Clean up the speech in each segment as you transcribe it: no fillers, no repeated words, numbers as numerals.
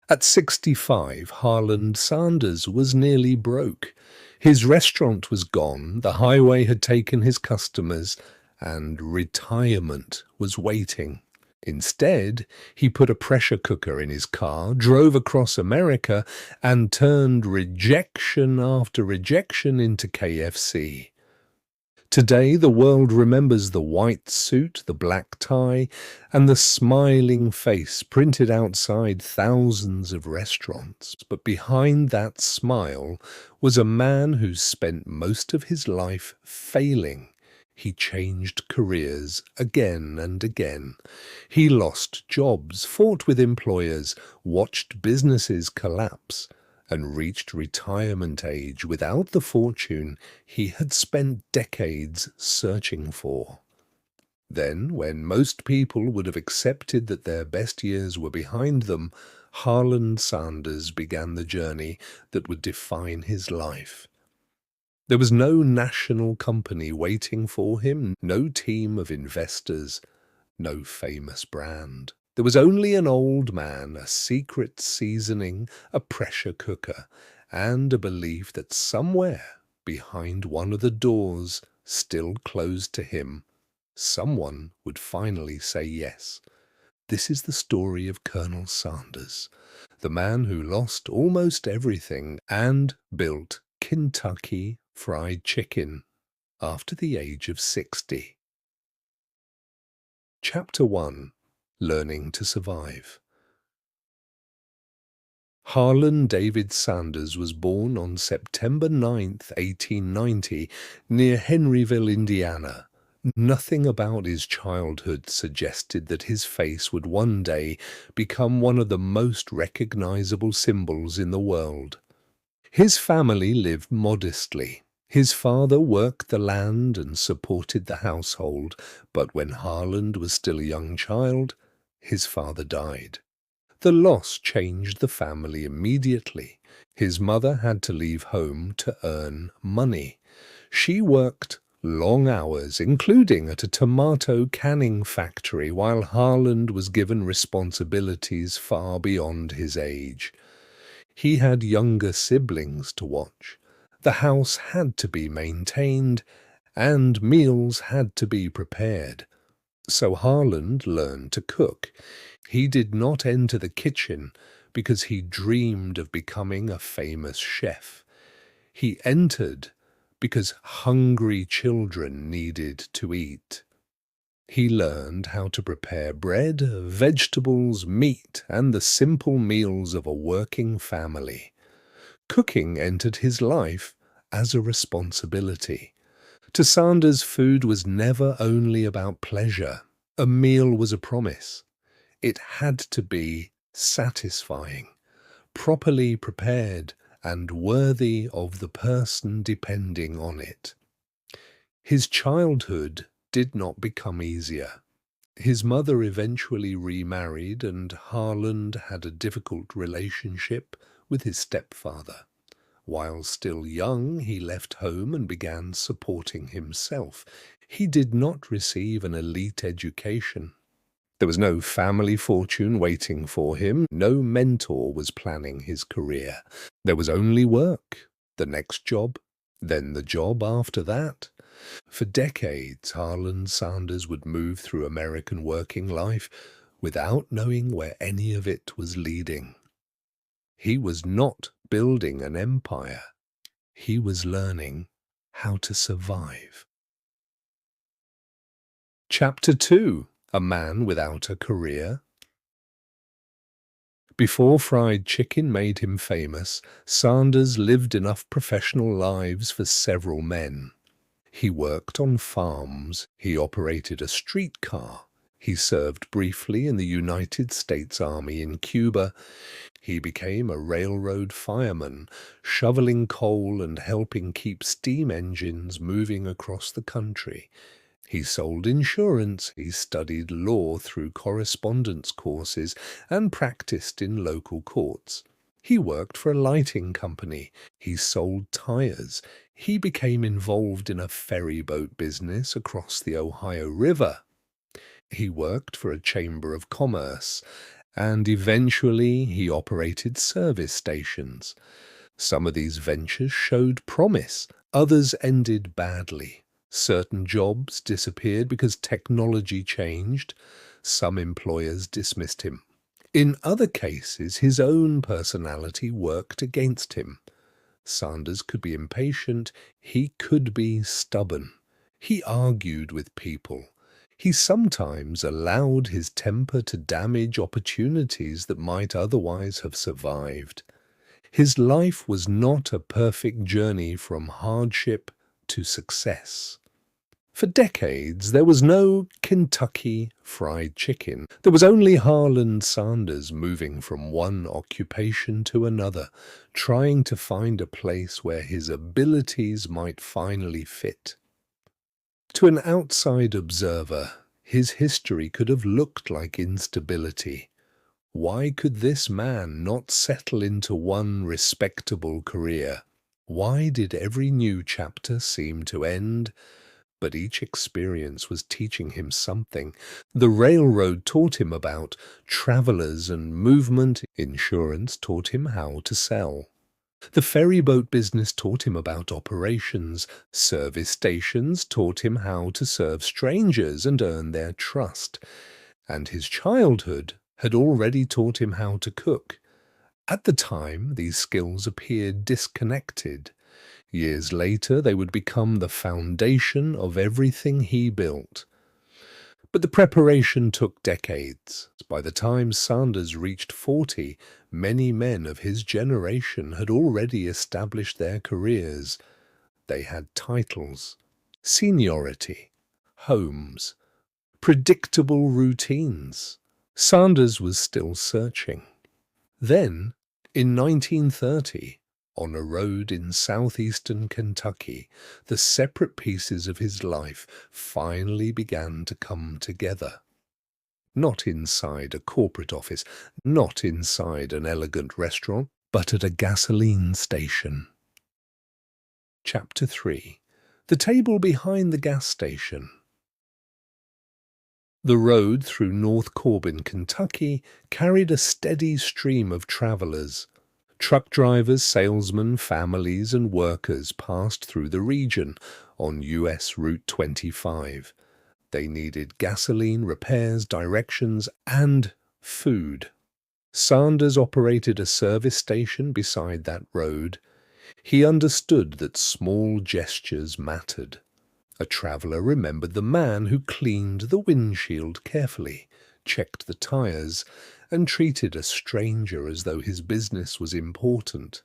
At 65, Harland Sanders was nearly broke. His restaurant was gone, the highway had taken his customers, and retirement was waiting. Instead, he put a pressure cooker in his car, drove across America, and turned rejection after rejection into KFC. Today, the world remembers the white suit, the black tie, and the smiling face printed outside thousands of restaurants. But behind that smile was a man who spent most of his life failing. He changed careers again and again. He lost jobs, fought with employers, watched businesses collapse, and reached retirement age without the fortune he had spent decades searching for. Then, when most people would have accepted that their best years were behind them, Harland Sanders began the journey that would define his life. There was no national company waiting for him, no team of investors, no famous brand. There was only an old man, a secret seasoning, a pressure cooker, and a belief that somewhere behind one of the doors still closed to him, someone would finally say yes. This is the story of Colonel Sanders, the man who lost almost everything and built Kentucky Fried Chicken after the age of 60. Chapter 1. Learning to Survive. Harland David Sanders was born on September 9, 1890, near Henryville, Indiana. Nothing about his childhood suggested that his face would one day become one of the most recognizable symbols in the world. His family lived modestly. His father worked the land and supported the household, but when Harland was still a young child, his father died. The loss changed the family immediately. His mother had to leave home to earn money. She worked long hours, including at a tomato canning factory, while Harland was given responsibilities far beyond his age. He had younger siblings to watch. The house had to be maintained, and meals had to be prepared. So Harland learned to cook. He did not enter the kitchen because he dreamed of becoming a famous chef. He entered because hungry children needed to eat. He learned how to prepare bread, vegetables, meat, and the simple meals of a working family. Cooking entered his life as a responsibility. To Sanders, food was never only about pleasure. A meal was a promise. It had to be satisfying, properly prepared, and worthy of the person depending on it. His childhood did not become easier. His mother eventually remarried, and Harland had a difficult relationship with his stepfather. While still young, he left home and began supporting himself. He did not receive an elite education. There was no family fortune waiting for him. No mentor was planning his career. There was only work, the next job, then the job after that. For decades, Harland Sanders would move through American working life without knowing where any of it was leading. He was not building an empire. He was learning how to survive. Chapter 2. A Man Without a Career. Before fried chicken made him famous, Sanders lived enough professional lives for several men. He worked on farms. He operated a streetcar. He served briefly in the United States Army in Cuba. He became a railroad fireman, shoveling coal and helping keep steam engines moving across the country. He sold insurance. He studied law through correspondence courses and practiced in local courts. He worked for a lighting company. He sold tires. He became involved in a ferry boat business across the Ohio River. He worked for a chamber of commerce, And eventually he operated service stations. Some of these ventures showed promise, others ended badly. Certain jobs disappeared because technology changed. Some employers dismissed him. In other cases, his own personality worked against him. Sanders could be impatient, he could be stubborn. He argued with people. He sometimes allowed his temper to damage opportunities that might otherwise have survived. His life was not a perfect journey from hardship to success. For decades, there was no Kentucky Fried Chicken. There was only Harland Sanders moving from one occupation to another, trying to find a place where his abilities might finally fit. To an outside observer, his history could have looked like instability. Why could this man not settle into one respectable career? Why did every new chapter seem to end? But each experience was teaching him something. The railroad taught him about travelers and movement. Insurance taught him how to sell. The ferryboat business taught him about operations. Service stations taught him how to serve strangers and earn their trust. And his childhood had already taught him how to cook. At the time, these skills appeared disconnected. Years later, they would become the foundation of everything he built. But the preparation took decades. By the time Sanders reached 40, many men of his generation had already established their careers. They had titles, seniority, homes, predictable routines. Sanders was still searching. Then, in 1930, on a road in southeastern Kentucky, the separate pieces of his life finally began to come together. Not inside a corporate office, not inside an elegant restaurant, but at a gasoline station. Chapter 3. The Table Behind the Gas Station. The road through North Corbin, Kentucky, carried a steady stream of travelers. Truck drivers, salesmen, families, and workers passed through the region on U.S. Route 25. They needed gasoline, repairs, directions, and food. Sanders operated a service station beside that road. He understood that small gestures mattered. A traveler remembered the man who cleaned the windshield carefully, checked the tires, and treated a stranger as though his business was important.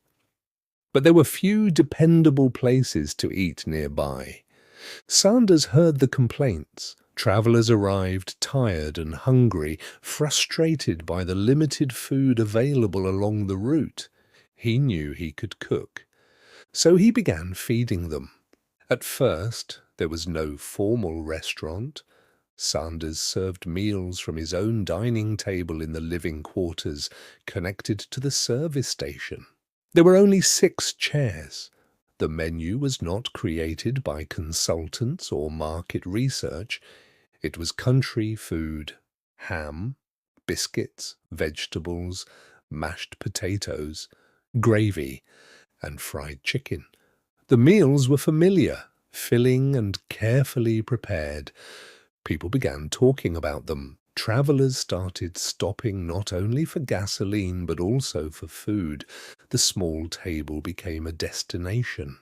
But there were few dependable places to eat nearby. Sanders heard the complaints. Travelers arrived tired and hungry, frustrated by the limited food available along the route. He knew he could cook, so he began feeding them. At first, there was no formal restaurant. Sanders served meals from his own dining table in the living quarters, connected to the service station. There were only 6 chairs. The menu was not created by consultants or market research. It was country food: ham, biscuits, vegetables, mashed potatoes, gravy, and fried chicken. The meals were familiar, filling, and carefully prepared. People began talking about them. Travelers started stopping not only for gasoline but also for food. The small table became a destination.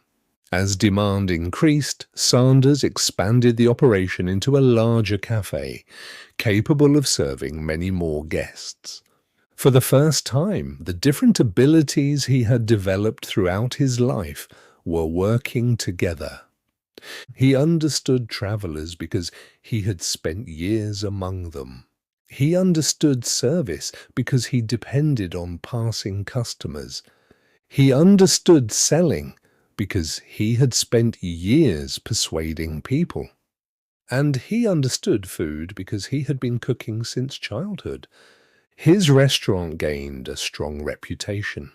As demand increased, Sanders expanded the operation into a larger cafe, capable of serving many more guests. For the first time, the different abilities he had developed throughout his life were working together. He understood travelers because he had spent years among them. He understood service because he depended on passing customers. He understood selling because he had spent years persuading people. And he understood food because he had been cooking since childhood. His restaurant gained a strong reputation.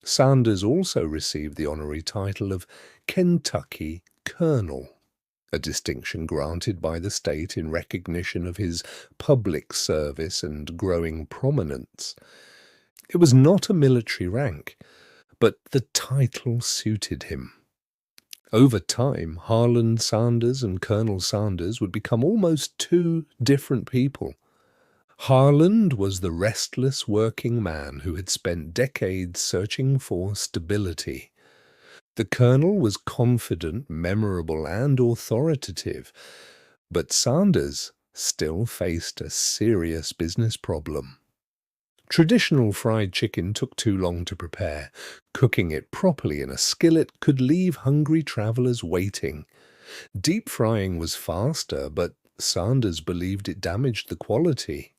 Sanders also received the honorary title of Kentucky Colonel. a distinction granted by the state in recognition of his public service and growing prominence. It was not a military rank, but the title suited him. Over time, Harland Sanders and Colonel Sanders would become almost two different people. Harland was the restless working man who had spent decades searching for stability. The colonel was confident, memorable, and authoritative, but Sanders still faced a serious business problem. Traditional fried chicken took too long to prepare. Cooking it properly in a skillet could leave hungry travelers waiting. Deep frying was faster, but Sanders believed it damaged the quality.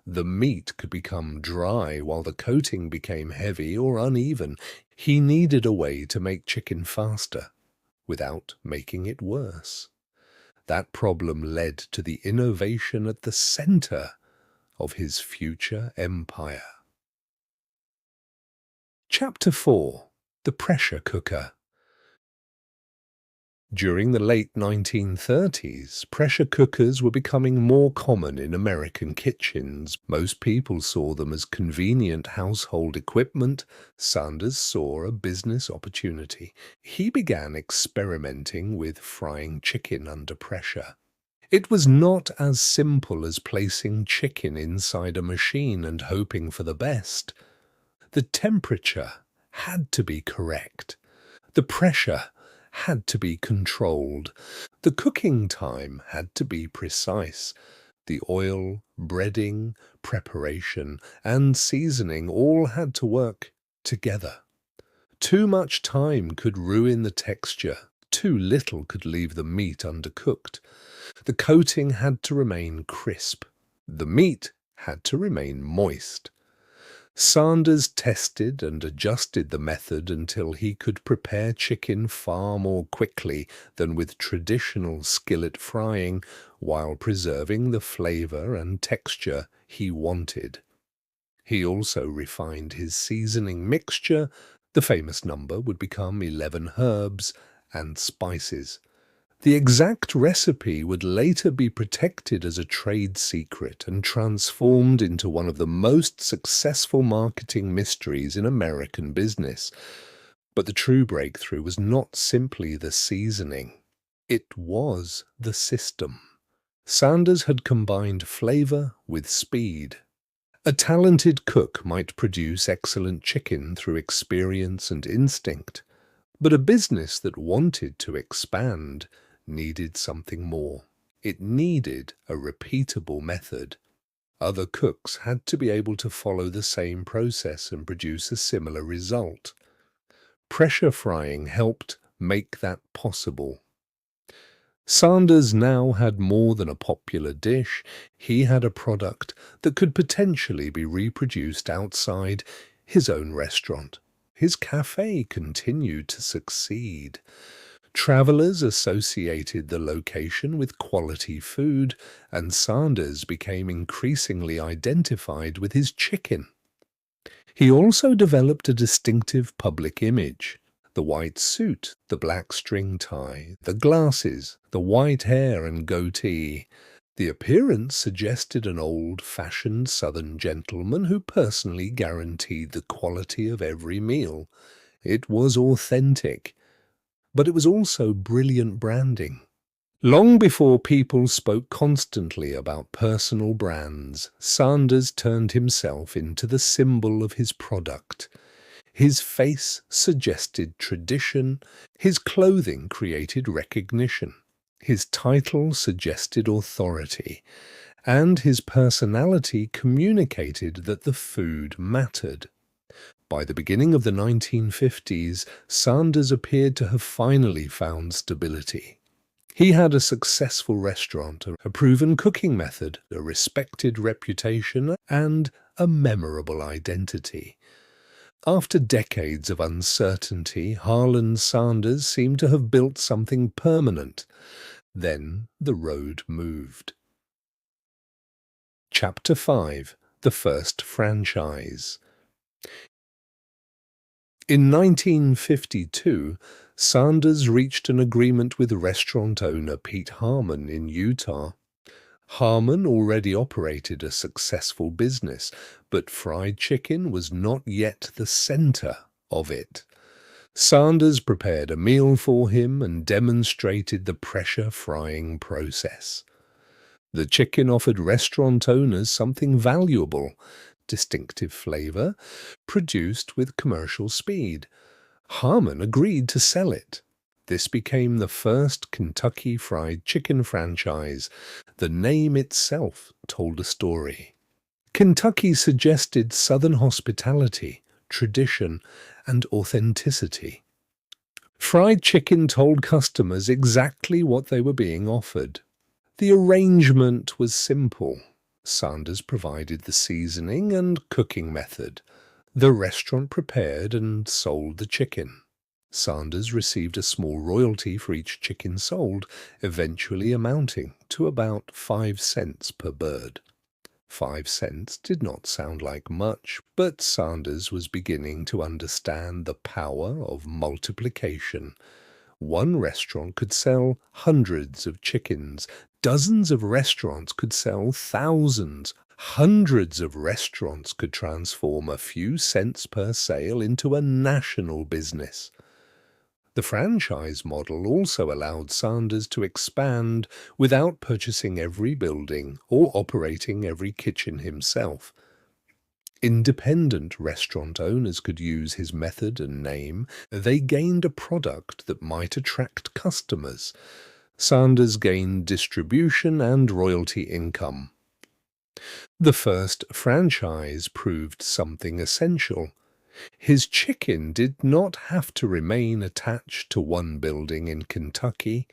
The meat could become dry while the coating became heavy or uneven. He needed a way to make chicken faster without making it worse. That problem led to the innovation at the center of his future empire. Chapter 4: The Pressure Cooker. During the late 1930s, pressure cookers were becoming more common in American kitchens. Most people saw them as convenient household equipment. Sanders saw a business opportunity. He began experimenting with frying chicken under pressure. It was not as simple as placing chicken inside a machine and hoping for the best. The temperature had to be correct. The pressure had to be controlled. The cooking time had to be precise. The oil, breading, preparation, and seasoning all had to work together. Too much time could ruin the texture. Too little could leave the meat undercooked. The coating had to remain crisp. The meat had to remain moist. Sanders tested and adjusted the method until he could prepare chicken far more quickly than with traditional skillet frying, while preserving the flavor and texture he wanted. He also refined his seasoning mixture. The famous number would become 11 herbs and spices. The exact recipe would later be protected as a trade secret and transformed into one of the most successful marketing mysteries in American business. But the true breakthrough was not simply the seasoning. It was the system. Sanders had combined flavor with speed. A talented cook might produce excellent chicken through experience and instinct, but a business that wanted to expand needed something more. It needed a repeatable method. Other cooks had to be able to follow the same process and produce a similar result. Pressure frying helped make that possible. Sanders now had more than a popular dish. He had a product that could potentially be reproduced outside his own restaurant. His cafe continued to succeed. Travelers associated the location with quality food, and Sanders became increasingly identified with his chicken. He also developed a distinctive public image. The white suit, the black string tie, the glasses, the white hair and goatee. The appearance suggested an old-fashioned Southern gentleman who personally guaranteed the quality of every meal. It was authentic, but it was also brilliant branding. Long before people spoke constantly about personal brands, Sanders turned himself into the symbol of his product. His face suggested tradition, his clothing created recognition, his title suggested authority, and his personality communicated that the food mattered. By the beginning of the 1950s, Sanders appeared to have finally found stability. He had a successful restaurant, a proven cooking method, a respected reputation, and a memorable identity. After decades of uncertainty, Harland Sanders seemed to have built something permanent. Then the road moved. Chapter 5: The First Franchise. In 1952, Sanders reached an agreement with restaurant owner Pete Harmon in Utah. Harmon already operated a successful business, but fried chicken was not yet the center of it. Sanders prepared a meal for him and demonstrated the pressure frying process. The chicken offered restaurant owners something valuable, distinctive flavor, produced with commercial speed. Harmon agreed to sell it. This became the first Kentucky Fried Chicken franchise. The name itself told a story. Kentucky suggested Southern hospitality, tradition, and authenticity. Fried chicken told customers exactly what they were being offered. The arrangement was simple. Sanders provided the seasoning and cooking method. The restaurant prepared and sold the chicken. Sanders received a small royalty for each chicken sold, eventually amounting to about 5 cents per bird. 5 cents did not sound like much, but Sanders was beginning to understand the power of multiplication. One restaurant could sell hundreds of chickens. Dozens of restaurants could sell thousands. Hundreds of restaurants could transform a few cents per sale into a national business. The franchise model also allowed Sanders to expand without purchasing every building or operating every kitchen himself. Independent restaurant owners could use his method and name. They gained a product that might attract customers. Sanders gained distribution and royalty income. The first franchise proved something essential. His chicken did not have to remain attached to one building in Kentucky.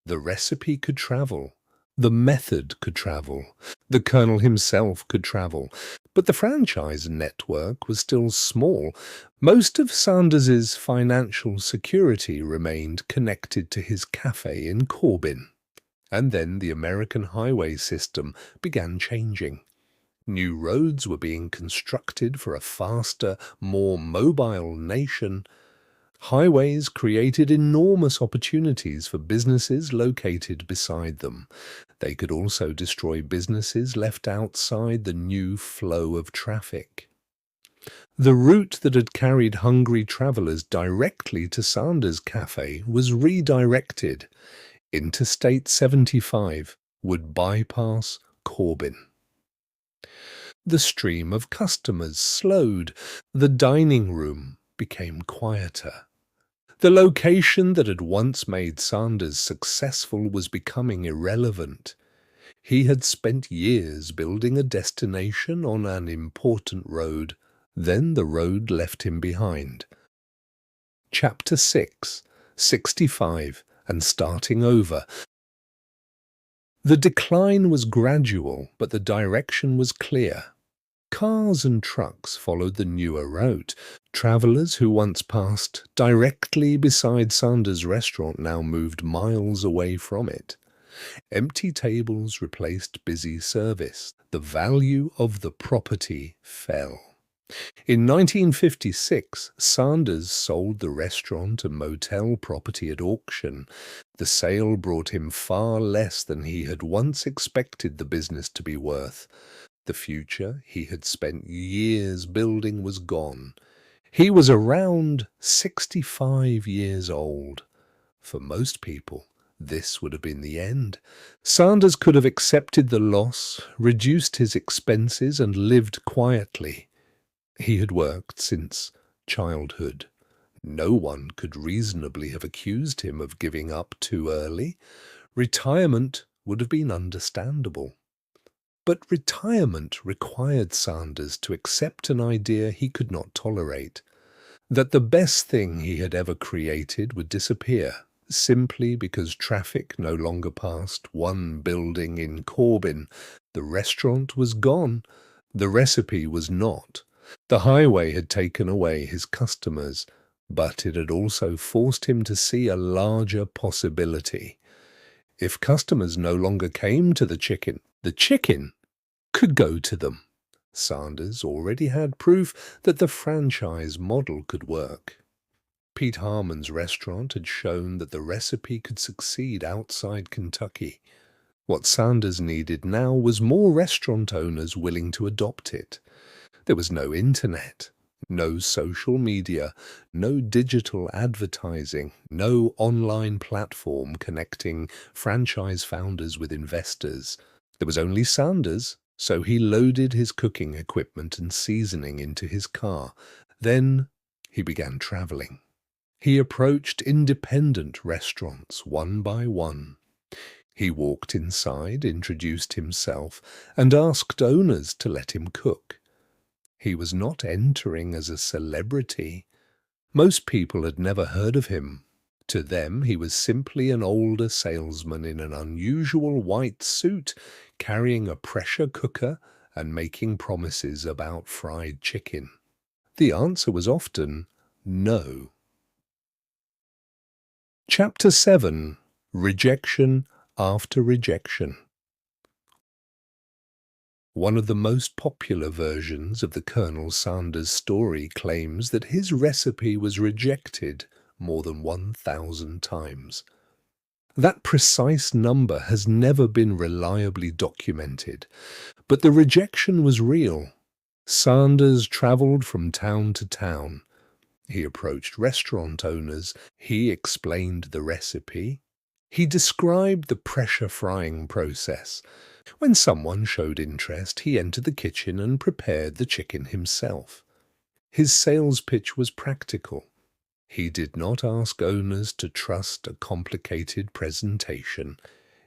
The recipe could travel. The method could travel. The colonel himself could travel. But the franchise network was still small. Most of Sanders's financial security remained connected to his cafe in Corbin. And then the American highway system began changing. New roads were being constructed for a faster, more mobile nation. Highways created enormous opportunities for businesses located beside them. They could also destroy businesses left outside the new flow of traffic. The route that had carried hungry travelers directly to Sanders' cafe was redirected. Interstate 75 would bypass Corbin. The stream of customers slowed. The dining room became quieter. The location that had once made Sanders successful was becoming irrelevant. He had spent years building a destination on an important road. Then the road left him behind. Chapter 6, 65, and starting over. The decline was gradual, but the direction was clear. Cars and trucks followed the newer route. Travelers who once passed directly beside Sanders' restaurant now moved miles away from it. Empty tables replaced busy service. The value of the property fell. In 1956, Sanders sold the restaurant and motel property at auction. The sale brought him far less than he had once expected the business to be worth. The future he had spent years building was gone. He was around 65 years old. For most people, this would have been the end. Sanders could have accepted the loss, reduced his expenses, and lived quietly. He had worked since childhood. No one could reasonably have accused him of giving up too early. Retirement would have been understandable. But retirement required Sanders to accept an idea he could not tolerate, that the best thing he had ever created would disappear, simply because traffic no longer passed one building in Corbin. The restaurant was gone. The recipe was not. The highway had taken away his customers, but it had also forced him to see a larger possibility. If customers no longer came to the chicken could go to them. Sanders already had proof that the franchise model could work. Pete Harmon's restaurant had shown that the recipe could succeed outside Kentucky. What Sanders needed now was more restaurant owners willing to adopt it. There was no internet, no social media, no digital advertising, no online platform connecting franchise founders with investors. There was only Sanders, so he loaded his cooking equipment and seasoning into his car. Then he began traveling. He approached independent restaurants one by one. He walked inside, introduced himself, and asked owners to let him cook. He was not entering as a celebrity. Most people had never heard of him. To them, he was simply an older salesman in an unusual white suit, carrying a pressure cooker and making promises about fried chicken. The answer was often no. Chapter 7. Rejection after rejection. One of the most popular versions of the Colonel Sanders story claims that his recipe was rejected more than 1,000 times. That precise number has never been reliably documented, but the rejection was real. Sanders traveled from town to town. He approached restaurant owners. He explained the recipe. He described the pressure frying process. When someone showed interest, he entered the kitchen and prepared the chicken himself. His sales pitch was practical. He did not ask owners to trust a complicated presentation.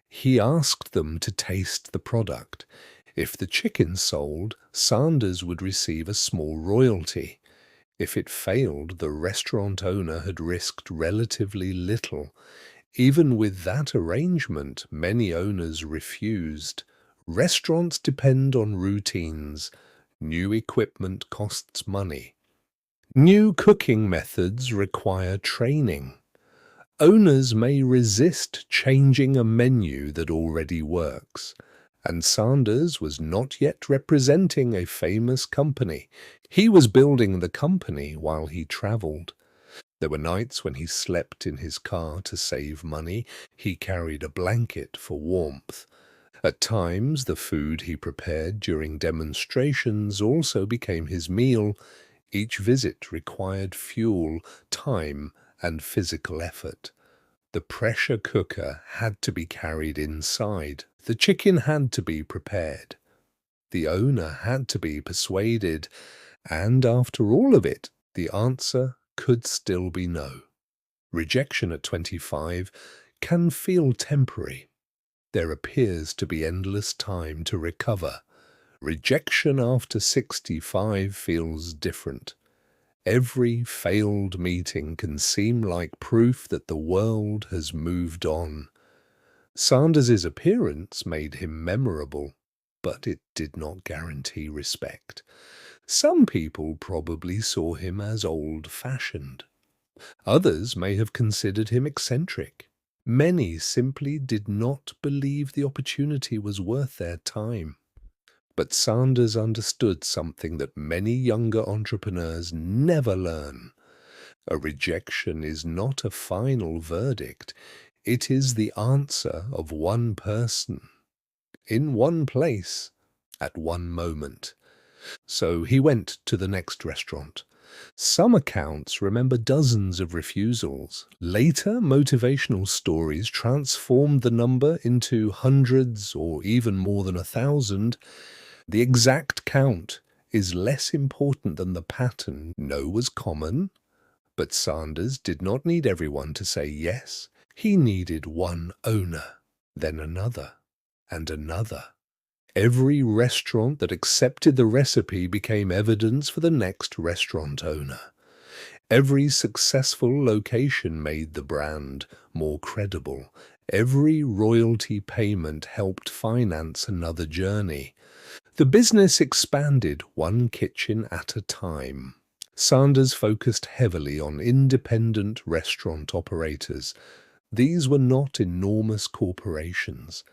He asked them to taste the product. If the chicken sold, Sanders would receive a small royalty. If it failed, the restaurant owner had risked relatively little. Even with that arrangement, many owners refused. Restaurants depend on routines. New equipment costs money. New cooking methods require training. Owners may resist changing a menu that already works. And Sanders was not yet representing a famous company. He was building the company while he traveled. There were nights when he slept in his car to save money. He carried a blanket for warmth. At times, the food he prepared during demonstrations also became his meal. Each visit required fuel, time, and physical effort. The pressure cooker had to be carried inside. The chicken had to be prepared. The owner had to be persuaded. And after all of it, the answer could still be no. Rejection at 25 can feel temporary. There appears to be endless time to recover. Rejection after 65 feels different. Every failed meeting can seem like proof that the world has moved on. Sanders's appearance made him memorable, but it did not guarantee respect. Some people probably saw him as old-fashioned. Others may have considered him eccentric. Many simply did not believe the opportunity was worth their time. But Sanders understood something that many younger entrepreneurs never learn. A rejection is not a final verdict. It is the answer of one person, in one place, at one moment. So he went to the next restaurant. Some accounts remember dozens of refusals. Later, motivational stories transformed the number into hundreds or even more than 1,000. The exact count is less important than the pattern. No was common, but Sanders did not need everyone to say yes. He needed one owner, then another, and another. Every restaurant that accepted the recipe became evidence for the next restaurant owner. Every successful location made the brand more credible. Every royalty payment helped finance another journey. The business expanded one kitchen at a time. Sanders focused heavily on independent restaurant operators. These were not enormous corporations.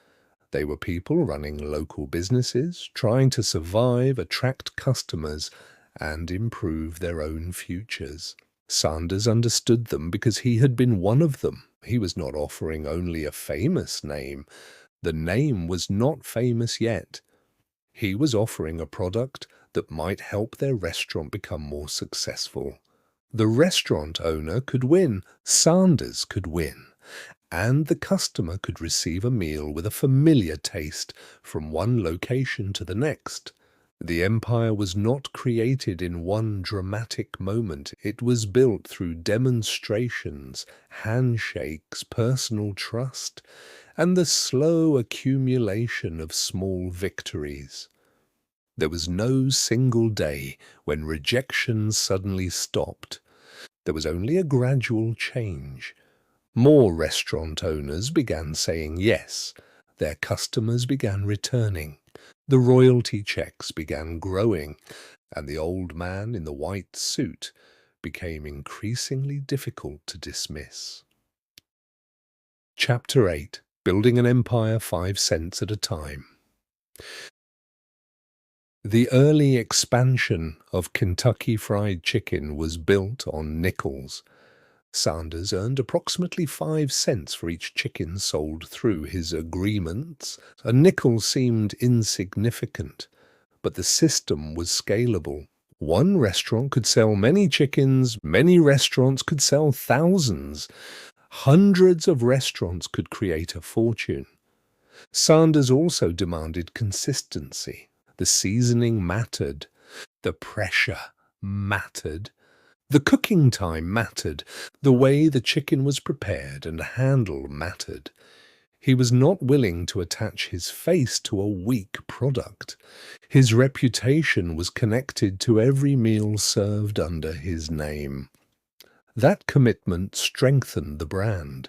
They were people running local businesses, trying to survive, attract customers, and improve their own futures. Sanders understood them because he had been one of them. He was not offering only a famous name. The name was not famous yet. He was offering a product that might help their restaurant become more successful. The restaurant owner could win, Sanders could win, and the customer could receive a meal with a familiar taste from one location to the next. The empire was not created in one dramatic moment. It was built through demonstrations, handshakes, personal trust, and the slow accumulation of small victories. There was no single day when rejection suddenly stopped. There was only a gradual change. More restaurant owners began saying yes. Their customers began returning. The royalty checks began growing, and the old man in the white suit became increasingly difficult to dismiss. Chapter 8: Building an Empire 5 cents at a Time. The early expansion of Kentucky Fried Chicken was built on nickels. Sanders earned approximately 5 cents for each chicken sold through his agreements. A nickel seemed insignificant, but the system was scalable. One restaurant could sell many chickens, many restaurants could sell thousands. Hundreds of restaurants could create a fortune. Sanders also demanded consistency. The seasoning mattered. The pressure mattered. The cooking time mattered. The way the chicken was prepared and handled mattered. He was not willing to attach his face to a weak product. His reputation was connected to every meal served under his name. That commitment strengthened the brand.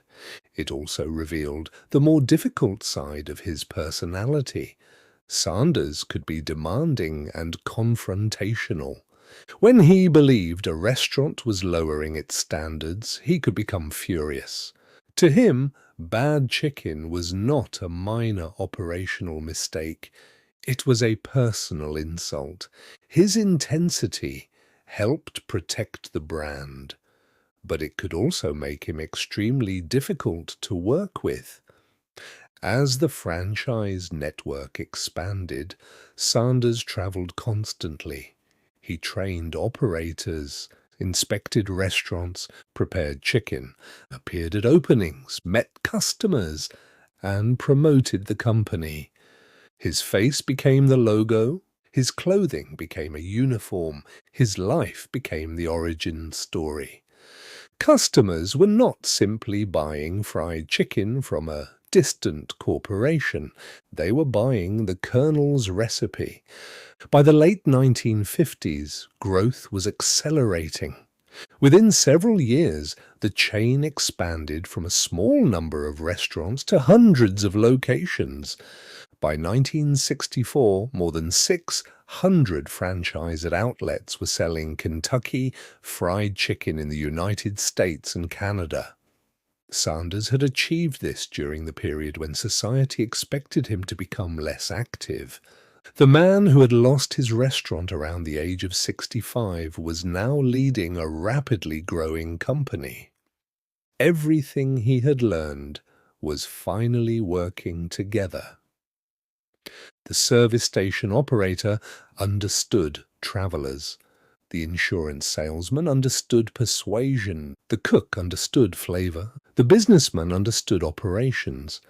It also revealed the more difficult side of his personality. Sanders could be demanding and confrontational. When he believed a restaurant was lowering its standards, he could become furious. To him, bad chicken was not a minor operational mistake. It was a personal insult. His intensity helped protect the brand, but it could also make him extremely difficult to work with. As the franchise network expanded, Sanders traveled constantly. He trained operators, inspected restaurants, prepared chicken, appeared at openings, met customers, and promoted the company. His face became the logo, his clothing became a uniform, his life became the origin story. Customers were not simply buying fried chicken from a distant corporation. They were buying the Colonel's recipe. By the late 1950s, growth was accelerating. Within several years, the chain expanded from a small number of restaurants to hundreds of locations. By 1964, more than 600 franchised outlets were selling Kentucky Fried Chicken in the United States and Canada. Sanders had achieved this during the period when society expected him to become less active. The man who had lost his restaurant around the age of 65 was now leading a rapidly growing company. Everything he had learned was finally working together. The service station operator understood travelers. The insurance salesman understood persuasion. The cook understood flavor. The businessman understood operations.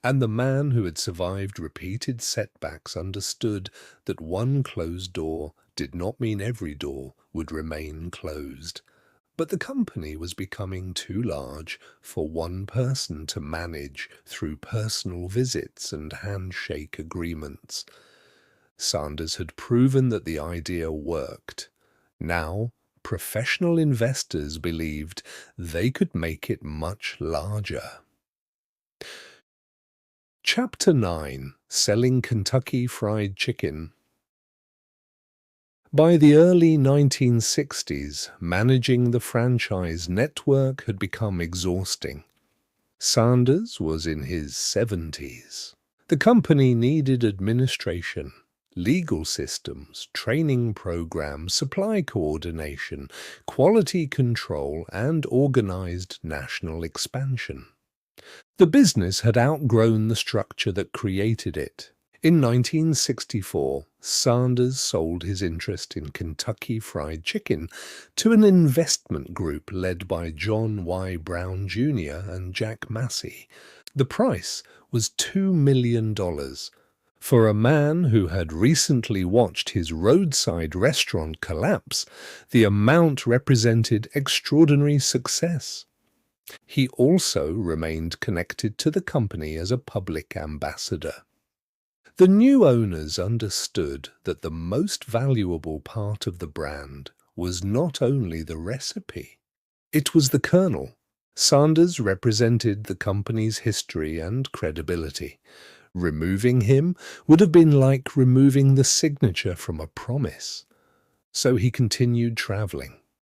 And the man who had survived repeated setbacks understood that one closed door did not mean every door would remain closed. But the company was becoming too large for one person to manage through personal visits and handshake agreements. Sanders had proven that the idea worked. Now, professional investors believed they could make it much larger. Chapter 9: Selling Kentucky Fried Chicken. By the early 1960s, managing the franchise network had become exhausting. Sanders was in his 70s. The company needed administration, legal systems, training programs, supply coordination, quality control, and organized national expansion. The business had outgrown the structure that created it. In 1964, Sanders sold his interest in Kentucky Fried Chicken to an investment group led by John Y. Brown Jr. and Jack Massey. The price was $2 million. For a man who had recently watched his roadside restaurant collapse, the amount represented extraordinary success. He also remained connected to the company as a public ambassador. The new owners understood that the most valuable part of the brand was not only the recipe, it was the kernel. Sanders represented the company's history and credibility. Removing him would have been like removing the signature from a promise. So he continued traveling,